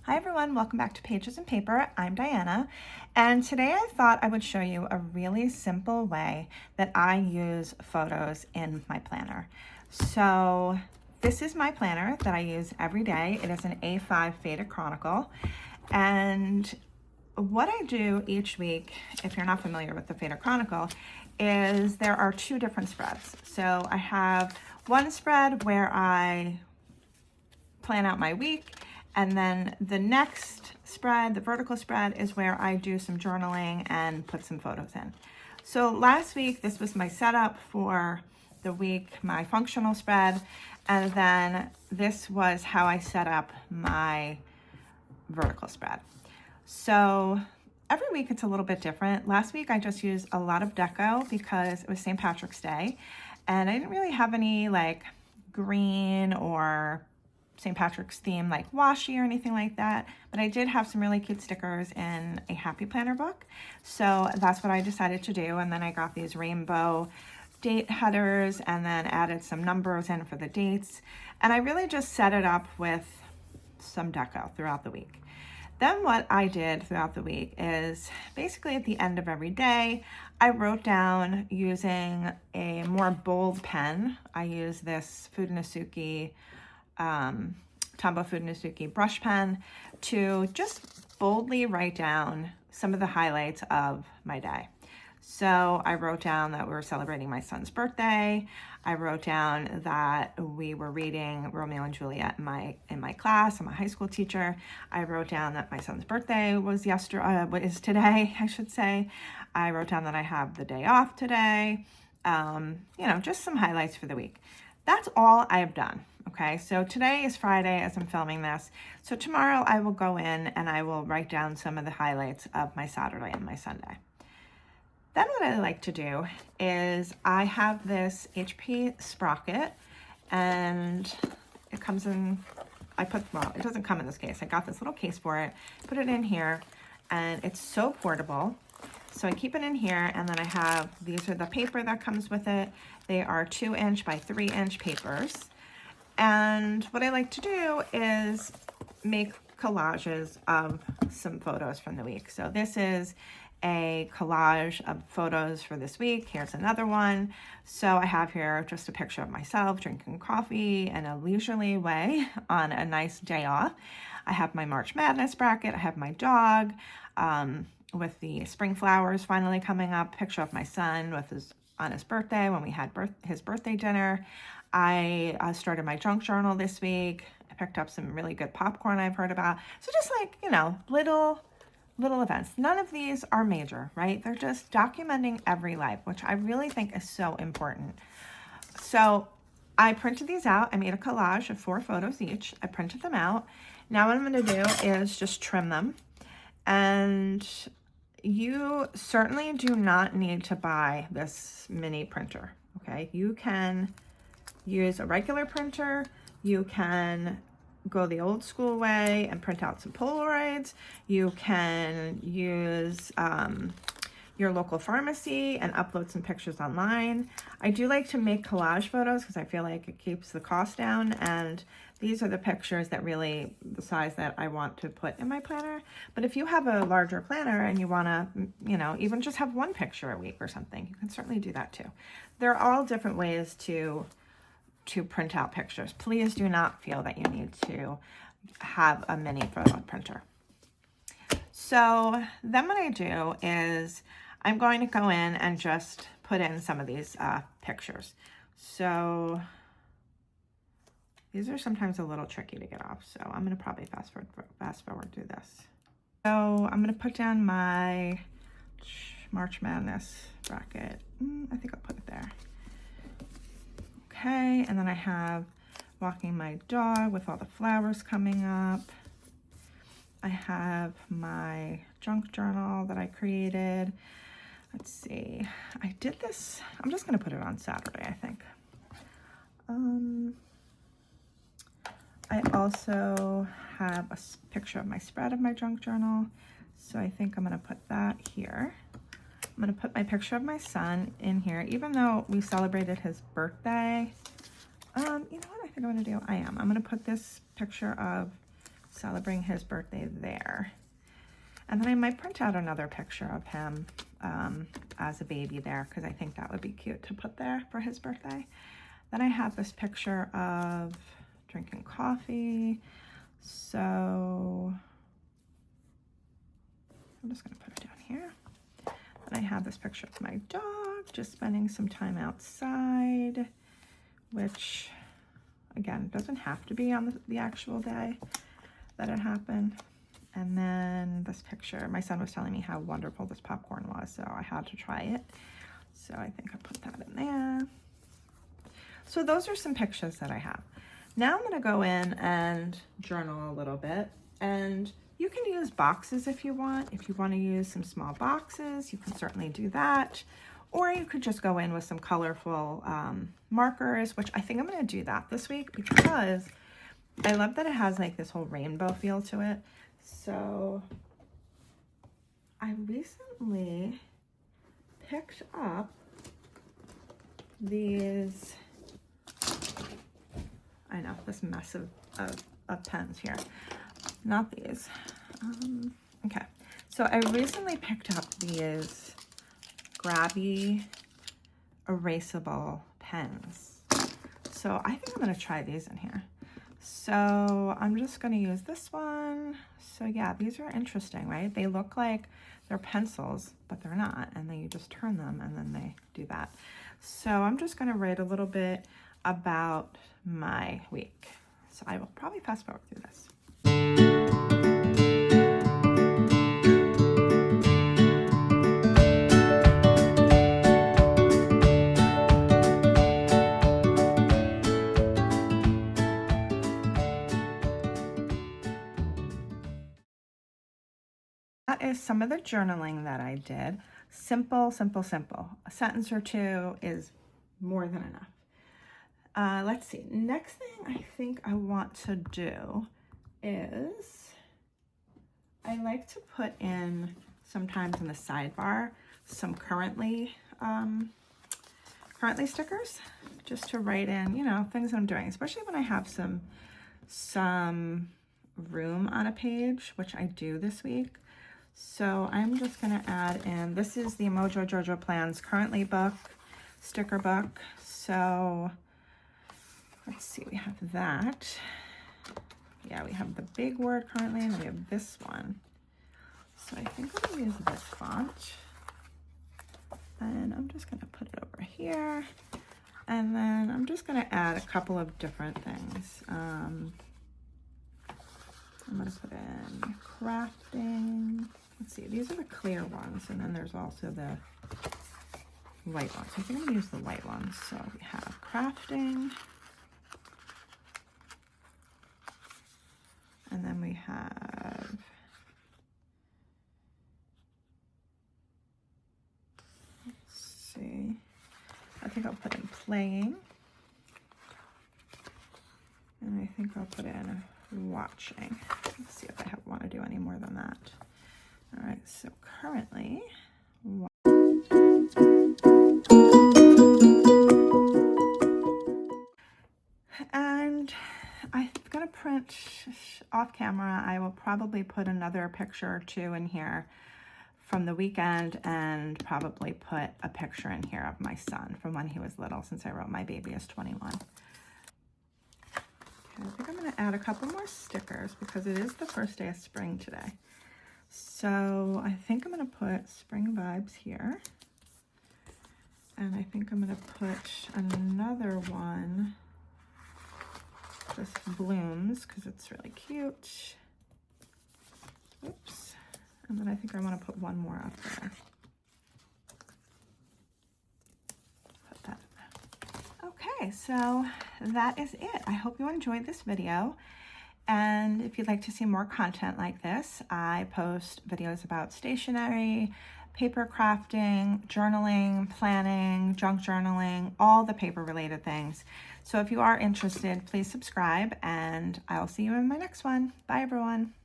Hi everyone, welcome back to Pages and Paper. I'm Diana, and today I thought I would show you a really simple way that I use photos in my planner. So this is my planner that I use every day. It is an A5 Faded Chronicle, and what I do each week, if you're not familiar with the Faded Chronicle, is there are two different spreads. So I have one spread where I plan out my week, and then the next spread, the vertical spread, is where I do some journaling and put some photos in. So last week, this was my setup for the week, my functional spread, and then this was how I set up my vertical spread. So every week it's a little bit different. Last week I just used a lot of deco because it was St. Patrick's Day, and I didn't really have any like green or St. Patrick's theme like washi or anything like that, but I did have some really cute stickers in a Happy Planner book, so that's what I decided to do. And then I got these rainbow date headers and then added some numbers in for the dates, and I really just set it up with some deco throughout the week. Then what I did throughout the week is basically at the end of every day, I wrote down using a more bold pen. I use this Tombow Fudenosuke brush pen to just boldly write down some of the highlights of my day. So I wrote down that we were celebrating my son's birthday. I wrote down that we were reading Romeo and Juliet in my class. I'm a high school teacher. I wrote down that my son's birthday was is today, I should say. I wrote down that I have the day off today. Just some highlights for the week. That's all I've done. Okay, so today is Friday as I'm filming this. So tomorrow I will go in and I will write down some of the highlights of my Saturday and my Sunday. Then what I like to do is I have this HP sprocket, and it comes in, it doesn't come in this case. I got this little case for it, put it in here, and it's so portable. So I keep it in here, and then these are the paper that comes with it. They are 2-inch by 3-inch papers. And what I like to do is make collages of some photos from the week. So this is a collage of photos for this week. Here's another one. So I have here just a picture of myself drinking coffee in a leisurely way on a nice day off. I have my March Madness bracket. I have my dog with the spring flowers finally coming up. Picture of my son on his birthday when we had his birthday dinner. I started my junk journal this week. I picked up some really good popcorn I've heard about. So just like, little events. None of these are major, right? They're just documenting every life, which I really think is so important. So I printed these out. I made a collage of 4 photos each. I printed them out. Now what I'm going to do is just trim them. And you certainly do not need to buy this mini printer, okay? You can use a regular printer. You can go the old school way and print out some Polaroids. You can use your local pharmacy and upload some pictures online. I do like to make collage photos because I feel like it keeps the cost down, and these are the pictures that really the size that I want to put in my planner. But if you have a larger planner and you want to, even just have one picture a week or something, you can certainly do that too. There are all different ways to print out pictures. Please do not feel that you need to have a mini photo printer. So then what I do is I'm going to go in and just put in some of these pictures. So these are sometimes a little tricky to get off, so I'm going to probably fast forward through this. So I'm going to put down my March Madness bracket. I think I'll put it there. Okay, and then I have walking my dog with all the flowers coming up. I have my junk journal that I created. Let's see, I did this, I'm just gonna put it on Saturday, I think. I also have a picture of my spread of my junk journal, so I think I'm gonna put that here. I'm going to put my picture of my son in here, even though we celebrated his birthday. You know what I think I'm going to do? I'm going to put this picture of celebrating his birthday there. And then I might print out another picture of him as a baby there, because I think that would be cute to put there for his birthday. Then I have this picture of drinking coffee. So I'm just going to put it down here. And I have this picture of my dog just spending some time outside, which again doesn't have to be on the actual day that it happened. And then this picture, my son was telling me how wonderful this popcorn was, so I had to try it. So I think I put that in there. So those are some pictures that I have. Now I'm going to go in and journal a little bit, and you can use boxes if you want. If you want to use some small boxes, you can certainly do that. Or you could just go in with some colorful markers, which I think I'm going to do that this week because I love that it has like this whole rainbow feel to it. So I recently picked up these, I know, this mess of pens here. Not these. Okay, so I recently picked up these grabby erasable pens. So I think I'm going to try these in here. So I'm just going to use this one. So yeah, these are interesting, right? They look like they're pencils, but they're not. And then you just turn them and then they do that. So I'm just going to write a little bit about my week. So I will probably fast forward through this. That is some of the journaling that I did. Simple, simple, simple. A sentence or two is more than enough. Let's see. Next thing I think I want to do is I like to put in sometimes in the sidebar some currently stickers, just to write in, you know, things that I'm doing, especially when I have some room on a page, which I do this week. So I'm just going to add in, this is the Mojo Jojo Plans currently book, sticker book. So let's see, we have that. Yeah, we have the big word currently, and then we have this one. So I think I'm going to use this font. And I'm just going to put it over here. And then I'm just going to add a couple of different things. I'm going to put in crafting. Let's see, these are the clear ones, and then there's also the white ones. I think I'm going to use the white ones. So we have crafting. And then we have see, I think I'll put in playing, and I think I'll put in watching. Let's see if I want to do any more than that. All right, so currently, and I'm gonna print off camera. I will probably put another picture or two in here from the weekend, and probably put a picture in here of my son from when he was little, since I wrote my baby is 21. Okay, I think I'm going to add a couple more stickers because it is the first day of spring today. So I think I'm going to put spring vibes here. And I think I'm going to put another one, just blooms, because it's really cute. Oops. And then I think I want to put one more up there. Put that in there. Okay, so that is it. I hope you enjoyed this video. And if you'd like to see more content like this, I post videos about stationery, paper crafting, journaling, planning, junk journaling, all the paper related things. So if you are interested, please subscribe, and I'll see you in my next one. Bye everyone.